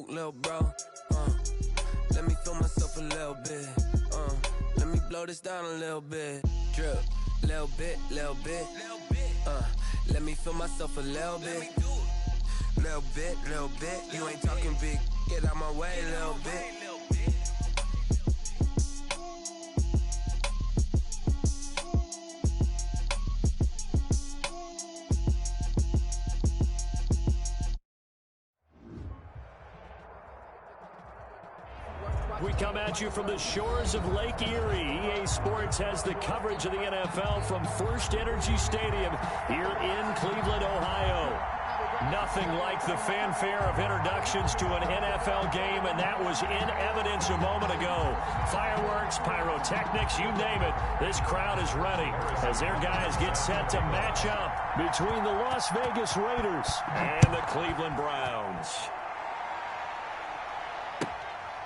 little bro. Let me feel myself a little bit. Let me blow this down a little bit. Drip, little bit, little bit. Let me feel myself a little bit. Little bit, little bit. You ain't talking big. Get out my way, little bit. We come at you from the shores of Lake Erie. EA Sports has the coverage of the NFL from First Energy Stadium here in Cleveland, Ohio. Nothing like the fanfare of introductions to an NFL game, and that was in evidence a moment ago. Fireworks, pyrotechnics, you name it. This crowd is ready as their guys get set to match up between the Las Vegas Raiders and the Cleveland Browns.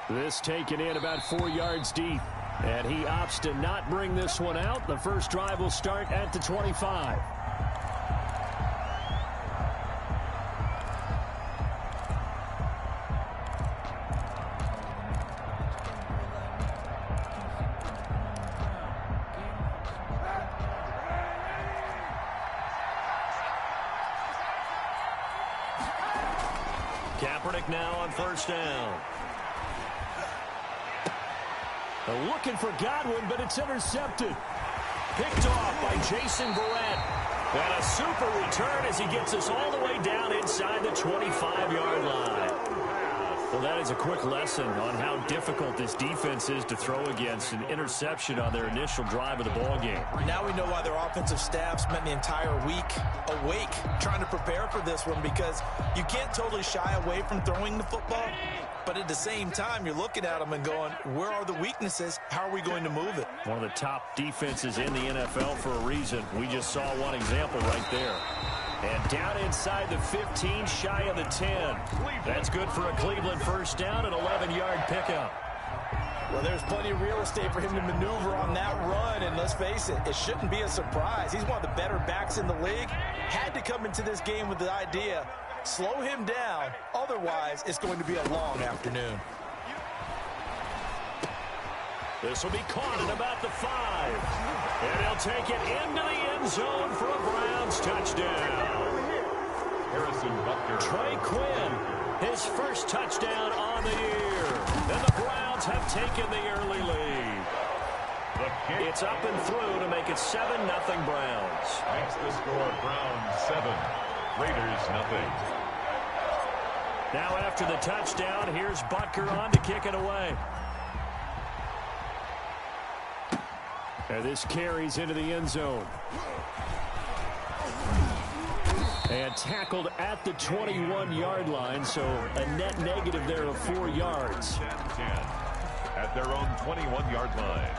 This taken in about 4 yards deep, and he opts to not bring this one out. The first drive will start at the 25. Kaepernick now on first down. They're looking for Godwin, but it's intercepted. Picked off by Jason Verrett. And a super return as he gets us all the way down inside the 25-yard line. Well, that is a quick lesson on how difficult this defense is to throw against. An interception on their initial drive of the ballgame. Now we know why their offensive staff spent the entire week awake trying to prepare for this one, because you can't totally shy away from throwing the football. But at the same time, you're looking at them and going, where are the weaknesses? How are we going to move it? One of the top defenses in the NFL for a reason. We just saw one example right there. And down inside the 15, shy of the 10. That's good for a Cleveland first down, an 11-yard pickup. Well, there's plenty of real estate for him to maneuver on that run, and let's face it, it shouldn't be a surprise. He's one of the better backs in the league. Had to come into this game with the idea, slow him down, otherwise it's going to be a long afternoon. This will be caught at about the 5. And he'll take it into the end zone for a Browns touchdown. Harrison Butker. Trey Quinn, his first touchdown on the year. And the Browns have taken the early lead. It's up and through to make it 7-0 Browns. Makes the score Browns 7, Raiders 0. Now after the touchdown, here's Butker on to kick it away. And this carries into the end zone. And tackled at the 21-yard line, so a net negative there of 4 yards. 10 at their own 21-yard line.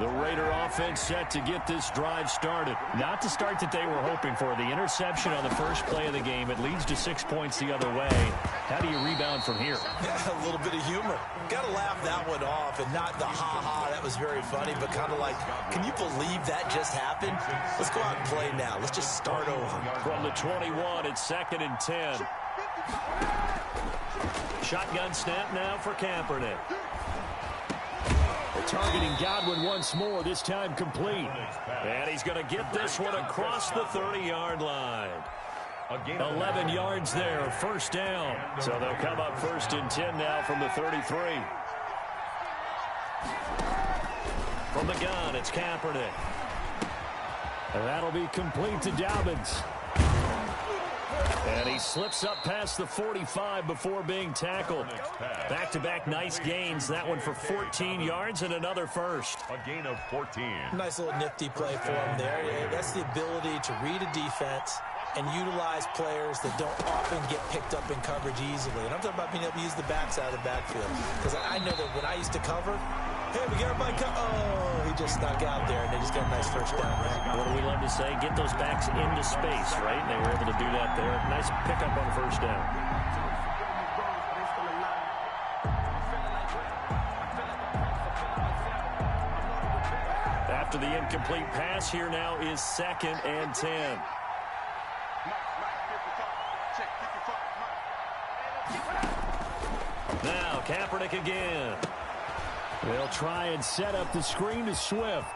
The Raider offense set to get this drive started. Not the start that they were hoping for. The interception on the first play of the game. It leads to 6 points the other way. How do you rebound from here? A little bit of humor. Got to laugh that one off, and not the ha-ha, that was very funny, but kind of like, can you believe that just happened? Let's go out and play now. Let's just start over. From the 21, it's 2nd and 10. Shotgun snap now for Kaepernick. They're targeting Godwin once more, this time complete. And he's going to get this one across the 30-yard line. 11 yards there, first down. So they'll come up 1st and 10 now from the 33. From the gun, it's Kaepernick. And that'll be complete to Dobbins. And he slips up past the 45 before being tackled. Back-to-back nice gains. That one for 14 yards and another first. A gain of 14. Nice little nifty play for him there. That's the ability to read a defense and utilize players that don't often get picked up in coverage easily. And I'm talking about being able to use the backside of the backfield. Because I know that when I used to cover, hey, we got everybody oh, he just snuck out there, and they just got a nice first down there. What do we love to say? Get those backs into space, right? And they were able to do that there. Nice pickup on first down. After the incomplete pass. Here now is 2nd and 10. Now Kaepernick again. They'll try and set up the screen to Swift.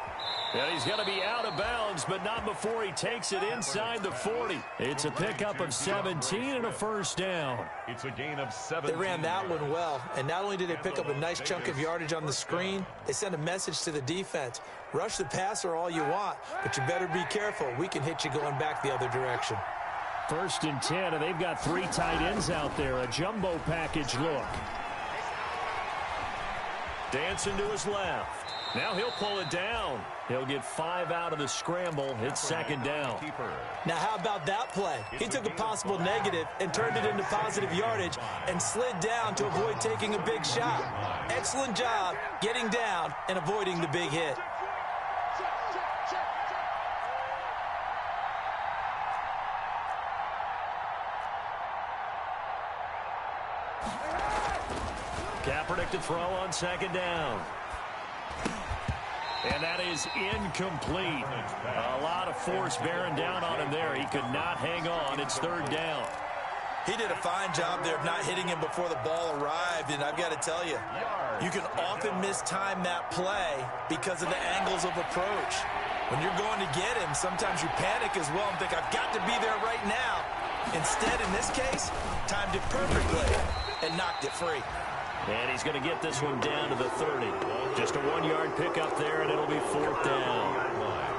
And he's going to be out of bounds, but not before he takes it inside the 40. It's a pickup of 17 and a first down. It's a gain of 17. They ran that one well, and not only did they pick up a nice chunk of yardage on the screen, they sent a message to the defense. Rush the passer all you want, but you better be careful. We can hit you going back the other direction. 1st and 10, and they've got 3 tight ends out there. A jumbo package look. Dancing to his left. Now he'll pull it down. He'll get 5 out of the scramble. It's 2nd down. Now how about that play? He took a possible negative and turned it into positive yardage and slid down to avoid taking a big shot. Excellent job getting down and avoiding the big hit. Kaepernick to throw on 2nd down. And that is incomplete. A lot of force bearing down on him there. He could not hang on. It's 3rd down. He did a fine job there of not hitting him before the ball arrived, and I've got to tell you, you can often mistime that play because of the angles of approach. When you're going to get him, sometimes you panic as well and think, I've got to be there right now. Instead, in this case, timed it perfectly and knocked it free. And he's going to get this one down to the 30. Just a 1-yard pickup there, and it'll be 4th down.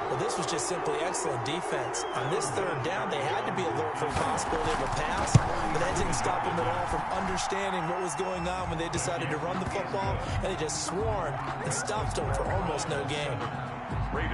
Well, this was just simply excellent defense. On this 3rd down, they had to be alert for the possibility of a pass, but that didn't stop them at all from understanding what was going on when they decided to run the football, and they just swarmed and stopped them for almost no gain.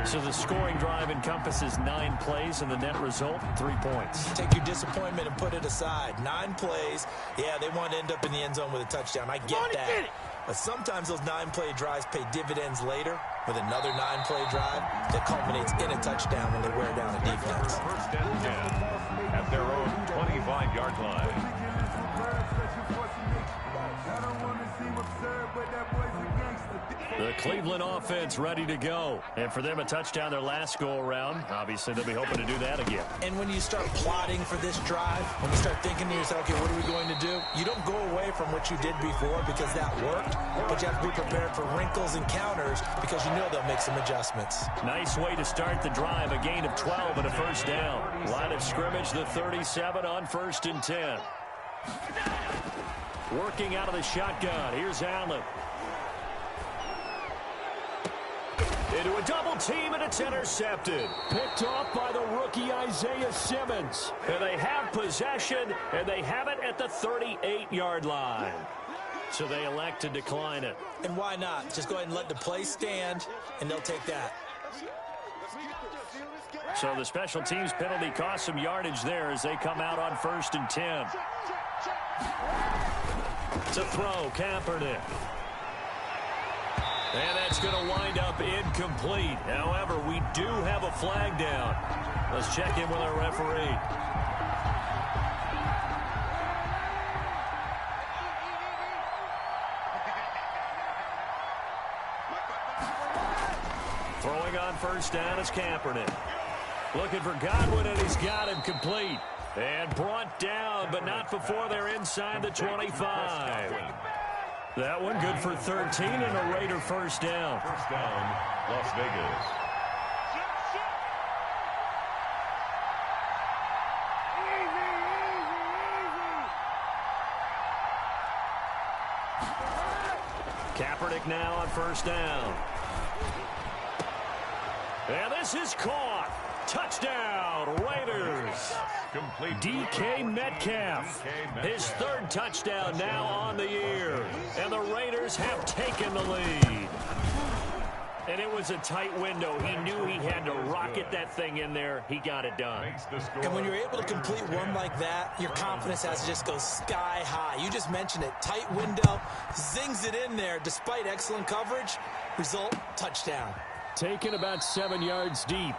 So the scoring drive encompasses 9 plays, and the net result, 3 points. Take your disappointment and put it aside. 9 plays. Yeah, they want to end up in the end zone with a touchdown. I get that. But sometimes those 9-play drives pay dividends later with another 9-play drive that culminates in a touchdown when they wear down a defense. 1st and 10 at their own 25-yard line. The Cleveland offense ready to go. And for them, a touchdown their last go-around. Obviously, they'll be hoping to do that again. And when you start plotting for this drive, when you start thinking to yourself, okay, what are we going to do? You don't go away from what you did before because that worked, but you have to be prepared for wrinkles and counters because you know they'll make some adjustments. Nice way to start the drive. A gain of 12 and a first down. Line of scrimmage, the 37 on 1st and 10. Working out of the shotgun. Here's Allen. Into a double team, and it's intercepted. Picked off by the rookie Isaiah Simmons. And they have possession, and they have it at the 38-yard line. So they elect to decline it. And why not? Just go ahead and let the play stand, and they'll take that. So the special teams penalty cost some yardage there as they come out on 1st and 10. To throw, Kaepernick. And that's going to wind up incomplete. However, we do have a flag down. Let's check in with our referee. Throwing on 1st down is Kaepernick. Looking for Godwin, and he's got him complete. And brought down, but not before they're inside the 25. That one good for 13 and a Raider first down. 1st down, Las Vegas. Kaepernick now on 1st down. And this is caught. Touchdown, Raiders. Complete. DK Metcalf. His 3rd touchdown now on the year. And the Raiders have taken the lead. And it was a tight window. He knew he had to rocket that thing in there. He got it done. And when you're able to complete one like that, your confidence has to just go sky high. You just mentioned it. Tight window, zings it in there despite excellent coverage. Result, touchdown. Taken about 7 yards deep.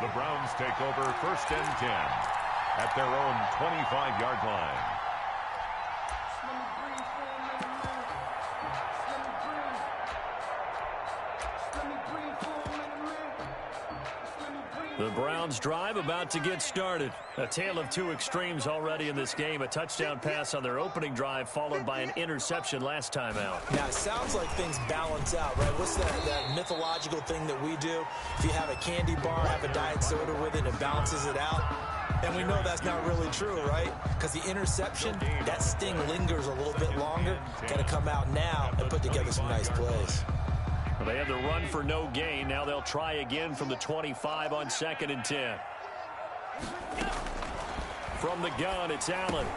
The Browns take over 1st and 10 at their own 25-yard line. The Browns drive about to get started. A tale of two extremes already in this game. A touchdown pass on their opening drive followed by an interception last time out. Now, it sounds like things balance out, right? What's that mythological thing that we do? If you have a candy bar, have a diet soda with it, it balances it out. And we know that's not really true, right? Because the interception, that sting lingers a little bit longer. Got to come out now and put together some nice plays. Well, they have the run for no gain. Now they'll try again from the 25 on 2nd and 10. From the gun, it's Allen.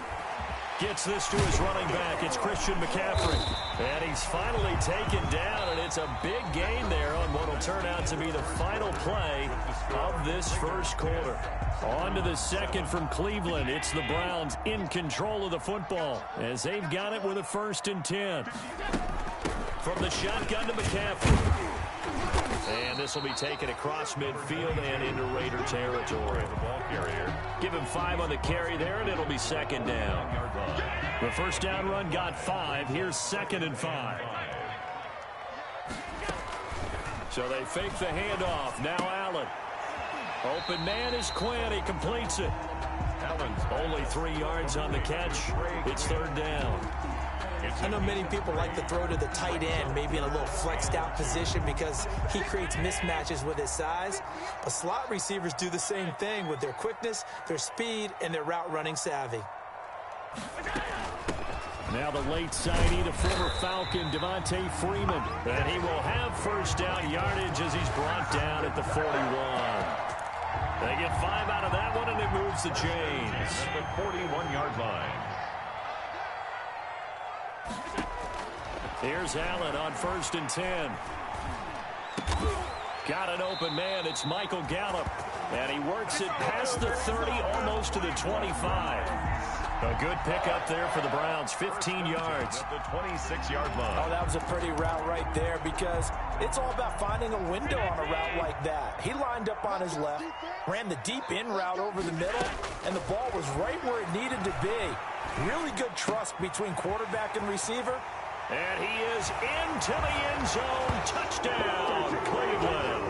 Gets this to his running back. It's Christian McCaffrey. And he's finally taken down, and it's a big gain there on what will turn out to be the final play of this first quarter. On to the second from Cleveland. It's the Browns in control of the football as they've got it with a 1st and 10. From the shotgun to McCaffrey. And this will be taken across midfield and into Raider territory. The ball carrier. Give him 5 on the carry there, and it'll be 2nd down. The first down run got 5. Here's 2nd and 5. So they fake the handoff. Now Allen. Open man is Quinn. He completes it. Allen's only 3 yards on the catch. It's 3rd down. I know many people like to throw to the tight end, maybe in a little flexed out position because he creates mismatches with his size. But slot receivers do the same thing with their quickness, their speed, and their route running savvy. Now the late signee, the former Falcon, Devontae Freeman. And he will have 1st down yardage as he's brought down at the 41. They get 5 out of that one, and it moves the chains. At the 41-yard line. Here's Allen on 1st and 10. Got an open man. It's Michael Gallup. And he works it past the 30, almost to the 25. A good pickup there for the Browns, 15 yards. At the 26-yard line. Oh, that was a pretty route right there because it's all about finding a window on a route like that. He lined up on his left, ran the deep in route over the middle, and the ball was right where it needed to be. Really good trust between quarterback and receiver. And he is into the end zone. Touchdown, Cleveland.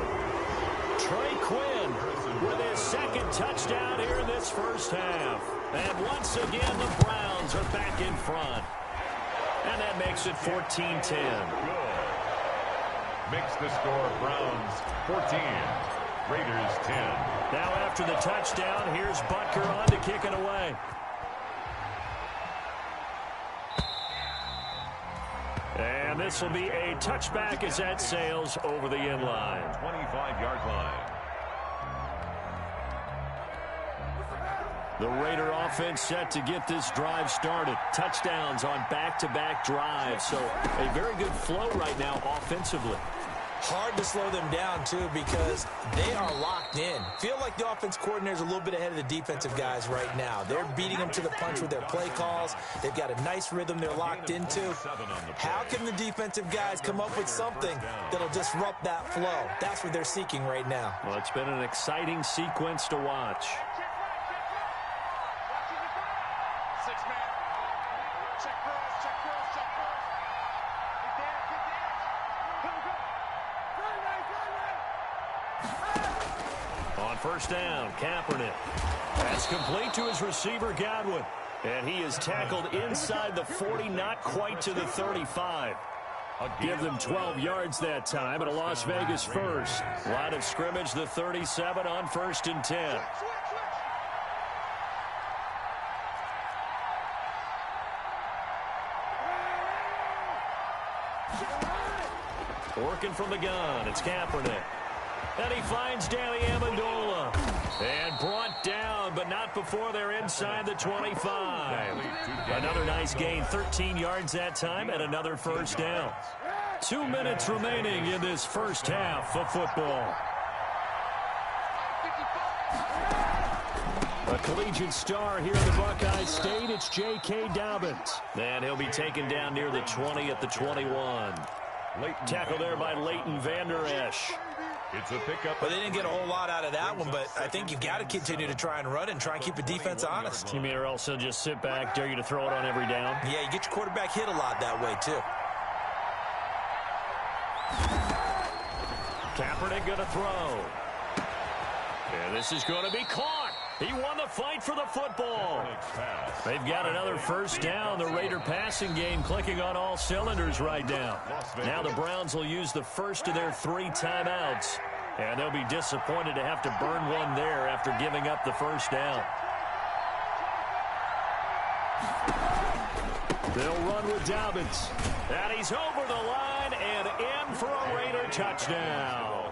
Trey Quinn with his 2nd touchdown here in this first half. And once again, the Browns are back in front. And that makes it 14-10. Good. Makes the score Browns 14, Raiders 10. Now after the touchdown, here's Butker on to kick it away. And this will be a touchback as that sails over the end line. 25-yard line. The Raider offense set to get this drive started. Touchdowns on back-to-back drives. So a very good flow right now offensively. Hard to slow them down, too, because they are locked in. Feel like the offense coordinator's a little bit ahead of the defensive guys right now. They're beating them to the punch with their play calls. They've got a nice rhythm they're locked into. How can the defensive guys come up with something that'll disrupt that flow? That's what they're seeking right now. Well, it's been an exciting sequence to watch. First down, Kaepernick. That's complete to his receiver, Godwin. And he is tackled inside the 40, not quite to the 35. Give them 12 yards that time at a Las Vegas first. Line of scrimmage, the 37 on 1st and 10. Working from the gun, it's Kaepernick. And he finds Danny Amendola. And brought down, but not before they're inside the 25. Another nice gain, 13 yards that time, and another first down. 2 minutes remaining in this first half of football. A collegiate star here in the Buckeye State, it's J.K. Dobbins. And he'll be taken down near the 20 at the 21. Tackle there by Leighton Vander Esch. It's a pickup. But they didn't get a whole lot out of that one, but I think you've got to continue to try and run and try and keep the defense honest. You mean or else he'll just sit back, dare you to throw it on every down? Yeah, you get your quarterback hit a lot that way, too. Kaepernick going to throw. And this is going to be caught. He won the fight for the football. They've got another first down. The Raider passing game clicking on all cylinders right now. Now the Browns will use the first of their 3 timeouts. And they'll be disappointed to have to burn one there after giving up the first down. They'll run with Dobbins. And he's over the line and in for a Raider touchdown.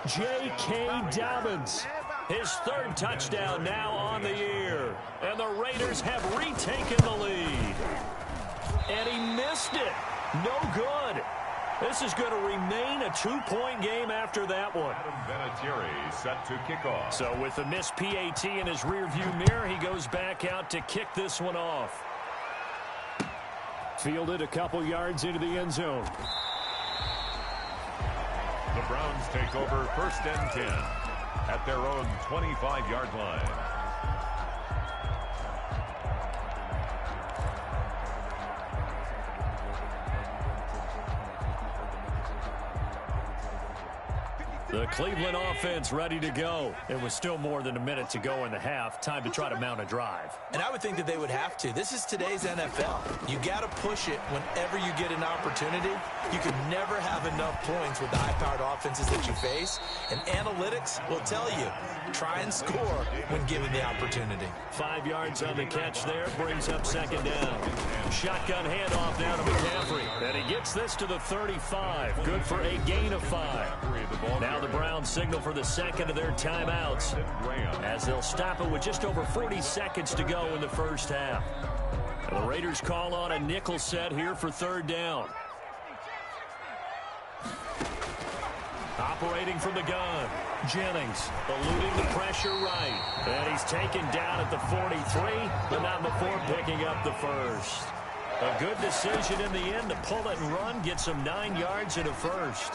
J.K. Dobbins. His 3rd touchdown now on the year. And the Raiders have retaken the lead. And he missed it. No good. This is going to remain a 2-point game after that one. Adam Vinatieri set to kick off. So with the missed PAT in his rearview mirror, he goes back out to kick this one off. Fielded a couple yards into the end zone. The Browns take over 1st and 10 at their own 25-yard line. The Cleveland offense ready to go. It was still more than a minute to go in the half. Time to try to mount a drive. And I would think that they would have to. This is today's NFL. You got to push it whenever you get an opportunity. You can never have enough points with the high-powered offenses that you face. And analytics will tell you, try and score when given the opportunity. 5 yards on the catch there. Brings up 2nd down. Shotgun handoff now to McCaffrey. And he gets this to the 35. Good for a gain of 5. Now the Browns signal for the 2nd of their timeouts as they'll stop it with just over 40 seconds to go in the first half. And the Raiders call on a nickel set here for 3rd down. Operating from the gun, Jennings eluding the pressure right. And he's taken down at the 43, but not before picking up the first. A good decision in the end to pull it and run, gets him 9 yards and a first.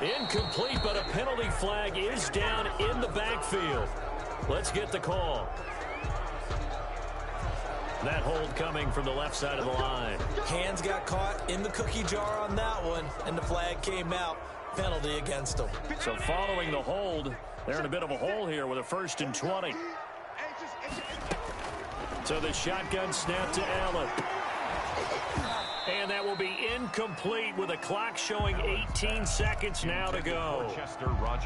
Incomplete, but a penalty flag is down in the backfield. Let's get the call. That hold coming from the left side of the line. Hands got caught in the cookie jar on that one, and the flag came out. Penalty against them. So following the hold, they're in a bit of a hole here with a 1st and 20. So the shotgun snap to Allen. And that will be incomplete with a clock showing 18 seconds now to go.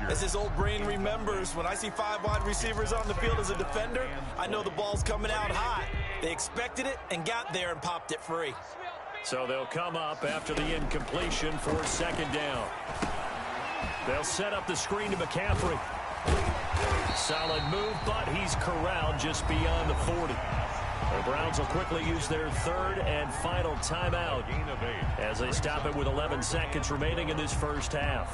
As his old brain remembers, when I see 5 wide receivers on the field as a defender, I know the ball's coming out high. They expected it and got there and popped it free. So they'll come up after the incompletion for 2nd down. They'll set up the screen to McCaffrey. Solid move, but he's corralled just beyond the 40. The Browns will quickly use their 3rd and final timeout as they stop it with 11 seconds remaining in this first half.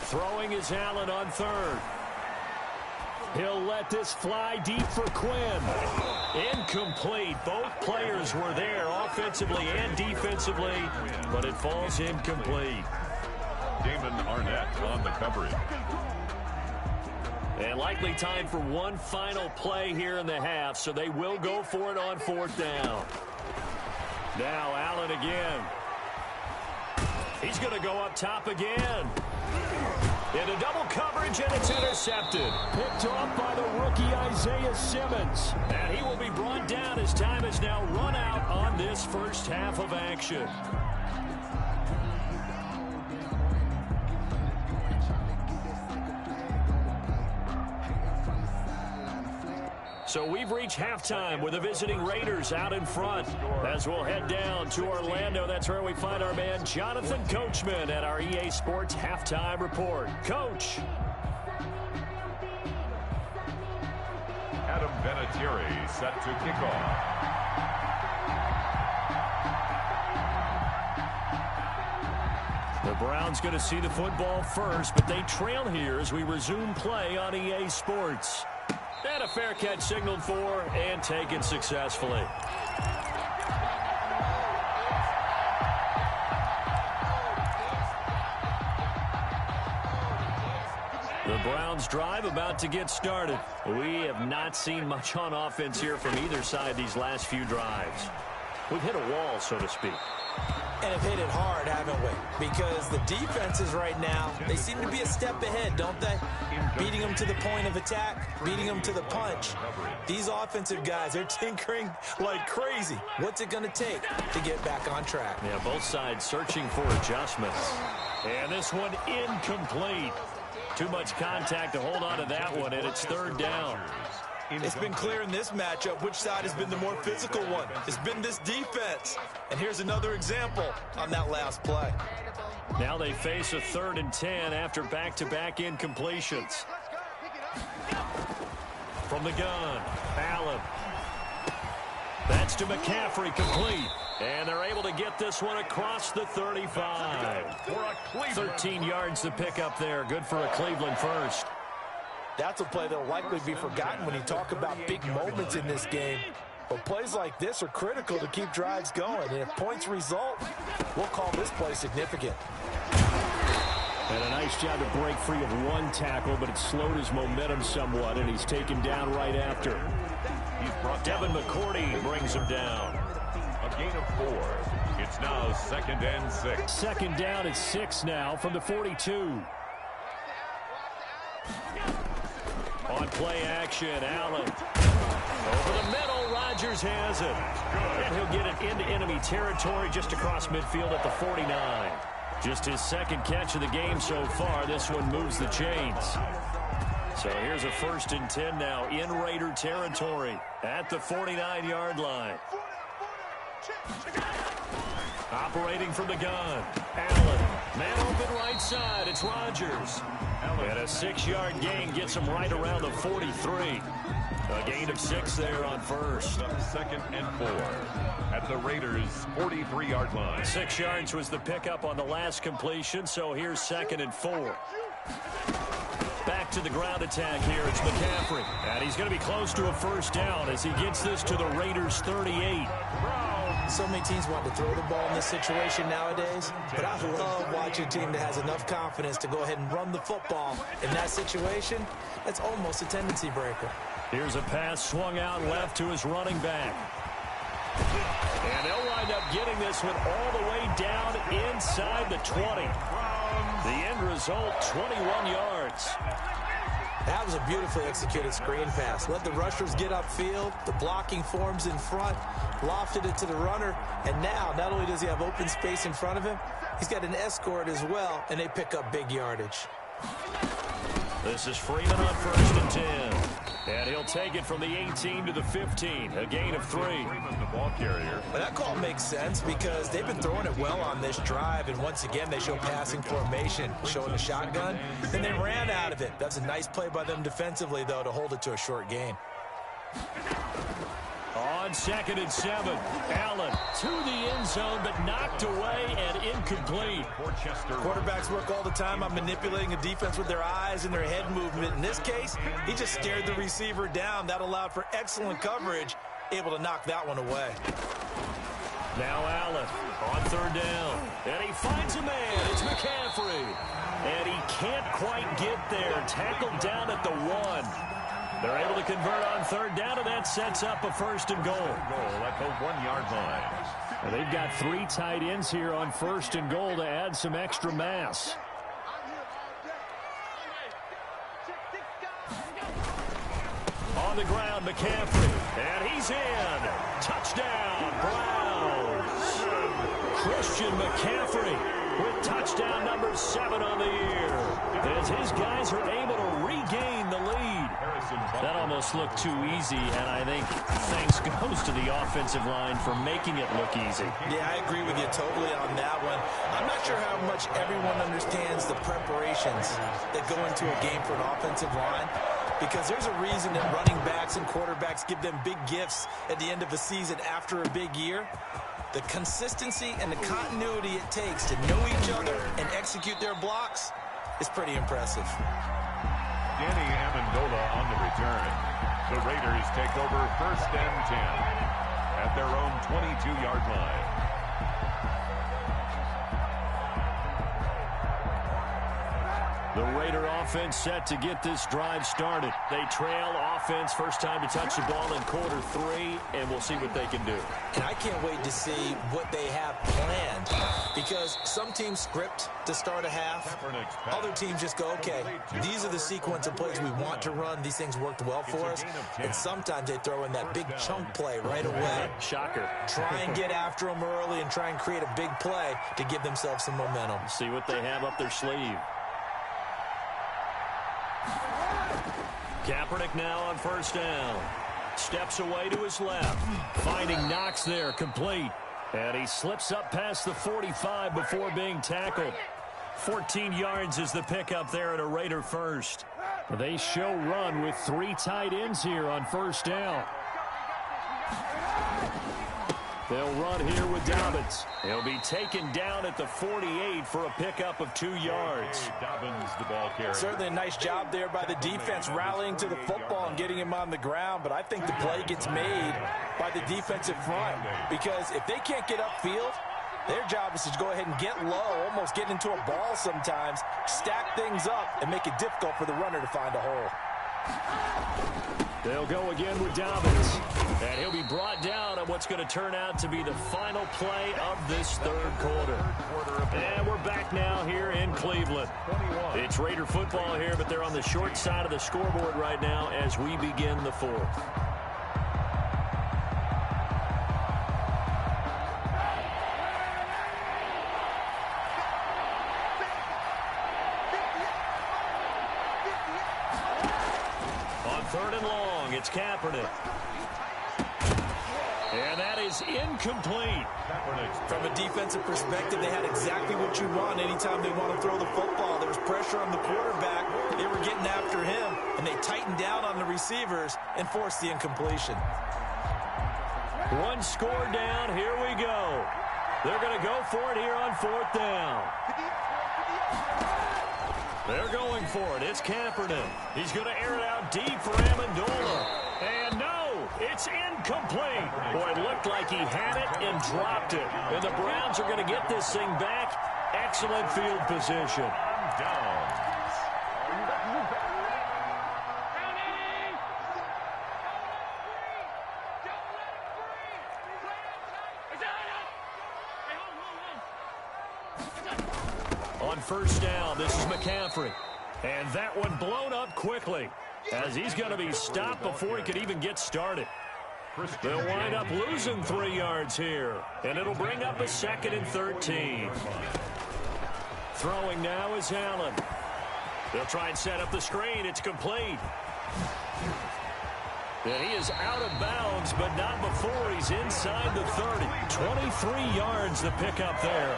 Throwing is Allen on 3rd. He'll let this fly deep for Quinn. Incomplete. Both players were there offensively and defensively, but it falls incomplete. Damon Arnett on the coverage. And likely time for one final play here in the half, so they will go for it on 4th down. Now Allen again. He's going to go up top again. Into double coverage, and it's intercepted. Picked off by the rookie Isaiah Simmons. And he will be brought down as time has now run out on this first half of action. So we've reached halftime with the visiting Raiders out in front. As we'll head down to Orlando, that's where we find our man Jonathan Coachman at our EA Sports Halftime Report. Coach. Adam Vinatieri set to kick off. The Browns going to see the football first, but they trail here as we resume play on EA Sports. And a fair catch signaled for and taken successfully. The Browns drive about to get started. We have not seen much on offense here from either side these last few drives. We've hit a wall, so to speak. And have hit it hard, haven't we? Because the defenses right now, they seem to be a step ahead, don't they? Beating them to the point of attack, beating them to the punch. These offensive guys are tinkering like crazy. What's it going to take to get back on track? Yeah, both sides searching for adjustments. And this one incomplete. Too much contact to hold on to that one, and it's third down. It's been clear in this matchup which side has been the more physical one. It's been this defense. And here's another example on that last play. Now they face a 3rd and 10 after back-to-back incompletions. From the gun, Allen. That's to McCaffrey, complete. And they're able to get this one across the 35. 13 yards to pick up there. Good for a Cleveland first. That's a play that will likely be forgotten when you talk about big moments in this game. But plays like this are critical to keep drives going. And if points result, we'll call this play significant. And a nice job to break free of one tackle, but it slowed his momentum somewhat, and he's taken down right after. Devin McCourty brings him down. A gain of 4. It's now 2nd and 6. Second down at 6 now from the 42. On play action, Allen. Over the middle, Rodgers has it. And he'll get it into enemy territory just across midfield at the 49. Just his second catch of the game so far. This one moves the chains. So here's a 1st and 10 now in Raider territory at the 49-yard line. Operating from the gun, Allen. Man open right side, it's Rodgers. And a 6-yard gain gets him right around the 43. A gain of 6 there on first. 2nd and 4 at the Raiders' 43-yard line. 6 yards was the pickup on the last completion, so here's 2nd and 4. Back to the ground attack here. It's McCaffrey. And he's going to be close to a first down as he gets this to the Raiders' 38. So many teams want to throw the ball in this situation nowadays, but I love watching a team that has enough confidence to go ahead and run the football. In that situation, that's almost a tendency breaker. Here's a pass swung out left to his running back. And they'll wind up getting this one all the way down inside the 20. The end result, 21 yards. That was a beautifully executed screen pass. Let the rushers get upfield. The blocking forms in front. Lofted it to the runner. And now, not only does he have open space in front of him, he's got an escort as well, and they pick up big yardage. This is Freeman on 1st and 10. And he'll take it from the 18 to the 15. A gain of 3. Freeman, the ball carrier. Well, that call makes sense because they've been throwing it well on this drive. And once again, they show passing formation, showing a shotgun. Then they ran out of it. That's a nice play by them defensively, though, to hold it to a short gain. On 2nd and 7, Allen to the end zone, but knocked away and incomplete. Quarterbacks work all the time on manipulating a defense with their eyes and their head movement. In this case, he just stared the receiver down. That allowed for excellent coverage, able to knock that one away. Now Allen on 3rd down, and he finds a man. It's McCaffrey, and he can't quite get there. Tackled down at the 1. They're able to convert on 3rd down, and that sets up a 1st and goal. At the 1-yard line. And they've got 3 tight ends here on 1st and goal to add some extra mass. On the ground, McCaffrey, and he's in. Touchdown, Browns. Christian McCaffrey with touchdown number 7 on the year, as his guys are able to regain the lead. That almost looked too easy, and I think thanks goes to the offensive line for making it look easy. Yeah, I agree with you totally on that one. I'm not sure how much everyone understands the preparations that go into a game for an offensive line, because there's a reason that running backs and quarterbacks give them big gifts at the end of a season after a big year. The consistency and the continuity it takes to know each other and execute their blocks is pretty impressive. Danny Amendola on the return. The Raiders take over 1st and 10 at their own 22-yard line. The Raider offense set to get this drive started. They trail offense first time to touch the ball in quarter 3, and we'll see what they can do. And I can't wait to see what they have planned, because some teams script to start a half. Other teams just go, okay, these are the sequence of plays we want to run. These things worked well for us. And sometimes they throw in that big chunk play right away. Shocker. Try and get after them early and try and create a big play to give themselves some momentum. See what they have up their sleeve. Kaepernick now on first down. Steps away to his left. Finding Knox there, complete. And he slips up past the 45 before being tackled. 14 yards is the pickup there at a Raider first. They show run with 3 tight ends here on first down. They'll run here with Dobbins. He'll be taken down at the 48 for a pickup of 2 yards. Dobbins, the ball carrier. Certainly a nice job there by the defense rallying to the football and getting him on the ground, but I think the play gets made by the defensive front, because if they can't get upfield, their job is to go ahead and get low, almost get into a ball sometimes, stack things up, and make it difficult for the runner to find a hole. They'll go again with Dobbins. And he'll be brought down on what's going to turn out to be the final play of this third quarter. And we're back now here in Cleveland. It's Raider football here, but they're on the short side of the scoreboard right now as we begin the fourth. Third and long, it's Kaepernick. And that is incomplete. From a defensive perspective, they had exactly what you want anytime they want to throw the football. There was pressure on the quarterback. They were getting after him, and they tightened down on the receivers and forced the incompletion. One score down. Here we go. They're going to go for it here on fourth down. They're going for it. It's Kaepernick. He's going to air it out deep for Amendola. And no, it's incomplete. Boy, it looked like he had it and dropped it. And the Browns are going to get this thing back. Excellent field position. On first down, this is McCaffrey. And that one blown up quickly as he's going to be stopped before he could even get started. They'll wind up losing 3 yards here. And it'll bring up a 2nd and 13. Throwing now is Allen. They'll try and set up the screen. It's complete. And he is out of bounds, but not before he's inside the 30. 23 yards the pickup there.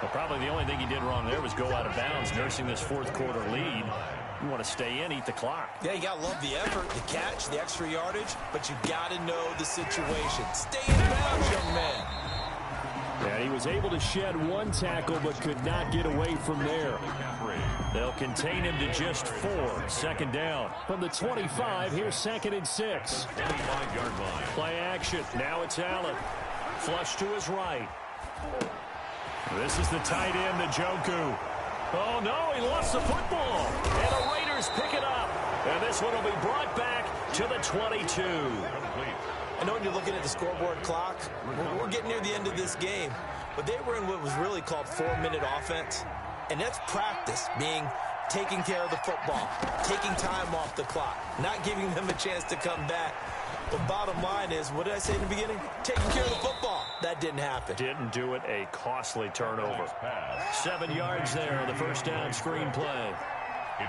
Well, probably the only thing he did wrong there was go out of bounds, nursing this fourth quarter lead. You want to stay in, eat the clock. Yeah, you got to love the effort, the catch, the extra yardage, but you got to know the situation. Stay in bounds, young man. Yeah, he was able to shed 1 tackle, but could not get away from there. They'll contain him to just 4. 2nd down. From the 25, here's 2nd and 6. 25-yard line. Play action. Now it's Allen. Flush to his right. This is the tight end, Njoku. Oh, no, he lost the football. And the Raiders pick it up. And this one will be brought back to the 22. I know when you're looking at the scoreboard clock, we're getting near the end of this game, but they were in what was really called 4-minute offense. And that's practice, being taking care of the football, taking time off the clock, not giving them a chance to come back. But bottom line is, what did I say in the beginning? Taking care of the football. That didn't happen. Didn't do it. A costly turnover. 7 yards there on the first down screen play.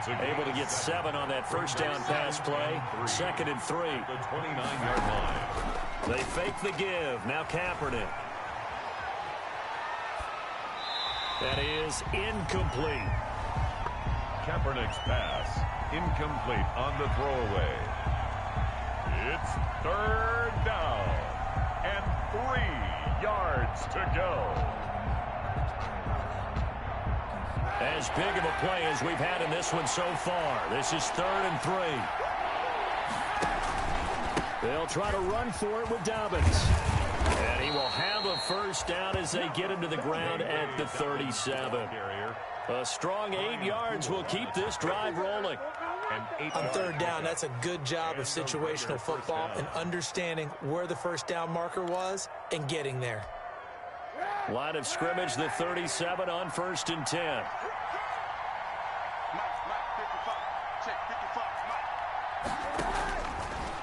Able to get 7 on that first down pass play. 2nd and 3. The 29-yard line. They fake the give. Now Kaepernick. That is incomplete. Kaepernick's pass. Incomplete on the throwaway. It's 3rd down. And 3 yards to go. As big of a play as we've had in this one so far. This is 3rd and 3. They'll try to run for it with Dobbins. And he will have a first down as they get him to the ground at the 37. A strong 8 yards will keep this drive rolling. On third down, that's a good job of situational football and understanding where the first down marker was and getting there. Line of scrimmage, the 37 on 1st and 10.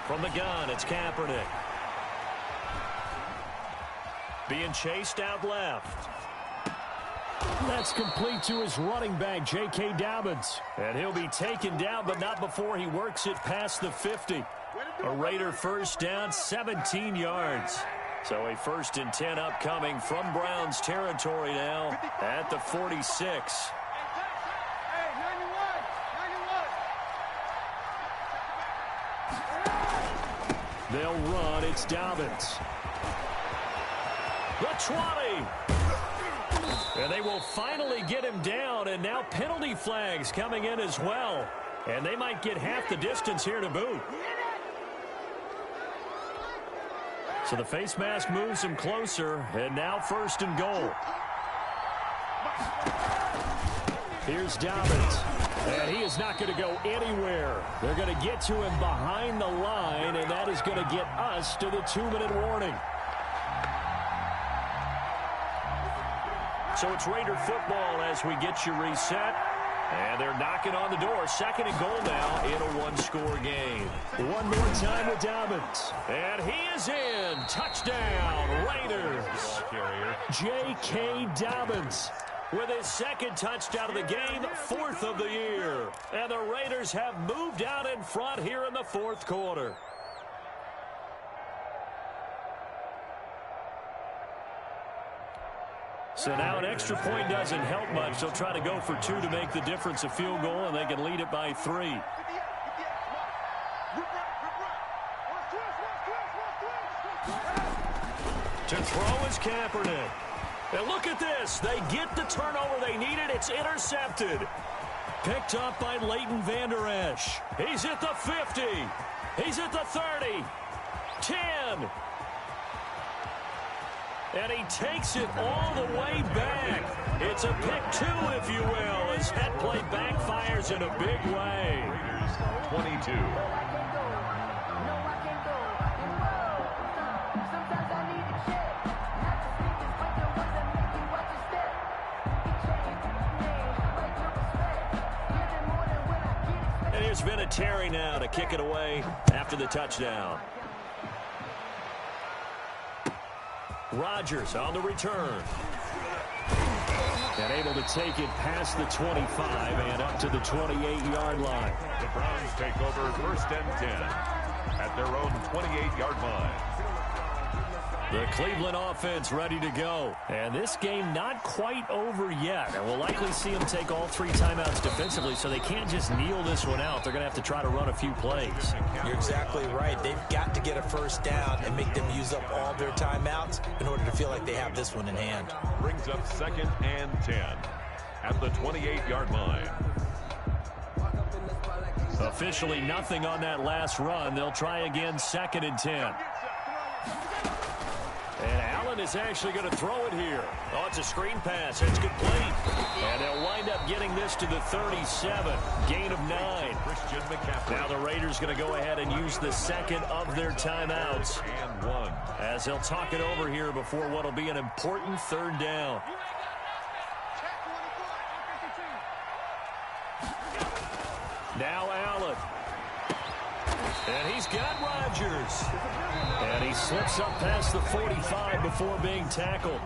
From the gun, it's Kaepernick. Being chased out left. That's complete to his running back, J.K. Dobbins. And he'll be taken down, but not before he works it past the 50. A Raider first down, 17 yards. So a 1st and 10 upcoming from Browns territory now at the 46. They'll run. It's Dobbins. The 20. And they will finally get him down, and now penalty flags coming in as well. And they might get half the distance here to boot. So the face mask moves him closer, and now 1st and goal. Here's Dobbins, and he is not going to go anywhere. They're going to get to him behind the line, and that is going to get us to the 2-minute warning. So it's Raider football as we get you reset. And they're knocking on the door. 2nd and goal now in a one-score game. One more time with Dobbins. And he is in. Touchdown, Raiders. J.K. Dobbins with his 2nd touchdown of the game, 4th of the year. And the Raiders have moved out in front here in the 4th quarter. So now an extra point doesn't help much. They'll try to go for 2 to make the difference a field goal, and they can lead it by 3. To throw is Kaepernick. And look at this. They get the turnover they needed. It's intercepted. Picked up by Leighton Vander Esch. He's at the 50. He's at the 30. 10. And he takes it all the way back. It's a pick 2, if you will, as that play backfires in a big way. Raiders 22. And here's Vinatieri now to kick it away after the touchdown. Rodgers on the return. And able to take it past the 25 and up to the 28-yard line. The Browns take over 1st and 10 at their own 28-yard line. The Cleveland offense ready to go. And this game not quite over yet. And we'll likely see them take all 3 timeouts defensively, so they can't just kneel this one out. They're going to have to try to run a few plays. You're exactly right. They've got to get a first down and make them use up all their timeouts in order to feel like they have this one in hand. Brings up 2nd and 10 at the 28-yard line. Officially nothing on that last run. They'll try again 2nd and 10. And Allen is actually going to throw it here. Oh, it's a screen pass. It's complete. And they'll wind up getting this to the 37. Gain of 9. Christian McCaffrey. Now the Raiders going to go ahead and use the 2nd of their timeouts. And 1. As they'll talk it over here before what will be an important 3rd down. Now Allen. And he's got Rodgers. And he slips up past the 45 before being tackled.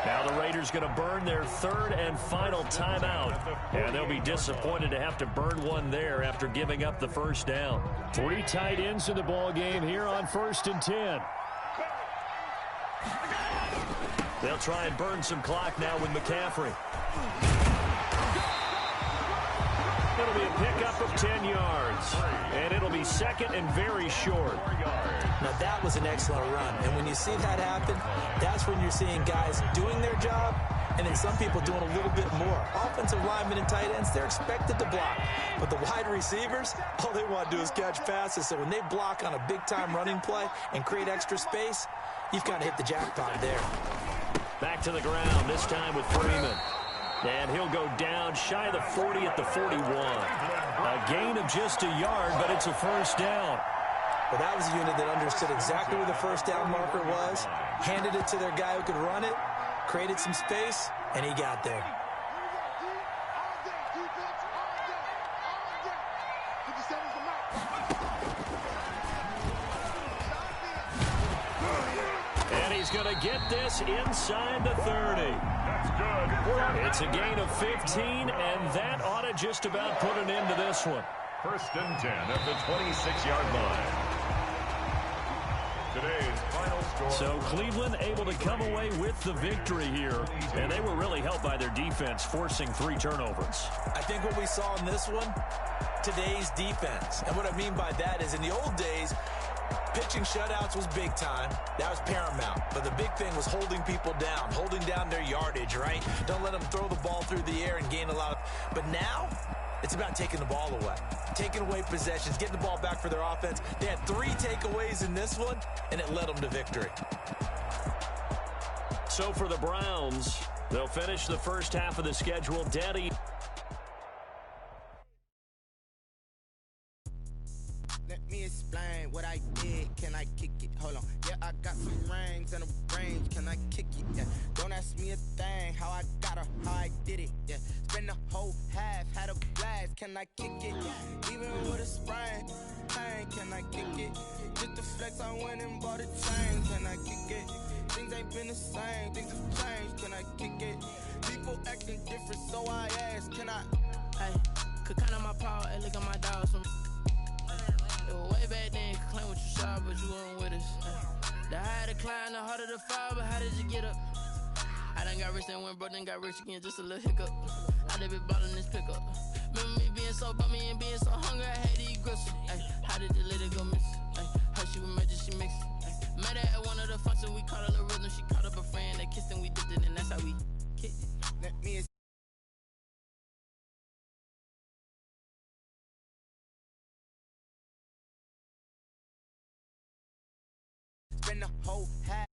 Now the Raiders going to burn their 3rd and final timeout. And they'll be disappointed to have to burn one there after giving up the first down. 3 tight ends in the ball game here on 1st and 10. They'll try and burn some clock now with McCaffrey. It'll be a pickup of 10 yards. And it'll be 2nd and very short. Now that was an excellent run. And when you see that happen, that's when you're seeing guys doing their job and then some people doing a little bit more. Offensive linemen and tight ends, they're expected to block. But the wide receivers, all they want to do is catch passes. So when they block on a big-time running play and create extra space, you've got to hit the jackpot there. Back to the ground, this time with Freeman. And he'll go down shy of the 40 at the 41. A gain of just a yard, but it's a first down. Well, that was a unit that understood exactly where the first down marker was, handed it to their guy who could run it, created some space, and he got there. And he's going to get this inside the 30. That's good. It's a gain of 15, and that ought to just about put an end to this one. First and 10 at the 26-yard line. Today's final score. So Cleveland able to come away with the victory here, and they were really helped by their defense forcing 3 turnovers. I think what we saw in this one, today's defense. And what I mean by that is in the old days, pitching shutouts was big time. That was paramount. But the big thing was holding people down, holding down their yardage, right? Don't let them throw the ball through the air and gain a lot of... But now, it's about taking the ball away, taking away possessions, getting the ball back for their offense. They had 3 takeaways in this one, and it led them to victory. So for the Browns, they'll finish the first half of the schedule dead easy. Let me explain what I did. Can I kick it? Hold on. Yeah, I got some rings and a range. Can I kick it? Yeah. Don't ask me a thing. How I got her, how I did it. Yeah. Spend the whole half, had a blast. Can I kick it? Even with a sprain, pain. Can I kick it? Just the flex, I went and bought a chain. Can I kick it? Things ain't been the same. Things have changed. Can I kick it? People acting different, so I ask. Can I? Hey, could count on my power and look at my dogs. Way back then, you could claim what you saw, but you weren't with us. The higher the climb, the harder the fall, but how did you get up? I done got rich and went broke, then got rich again, just a little hiccup. I done been ballin' this pickup. Remember me being so bummy and being so hungry, I had to eat gristle. How did the lady go miss? How she was magic, she mixed. Met her at one of the functions, we caught a little rhythm. She caught up a friend, they kissed and we dipped it, and that's how we kicked it. Let me spend the whole half.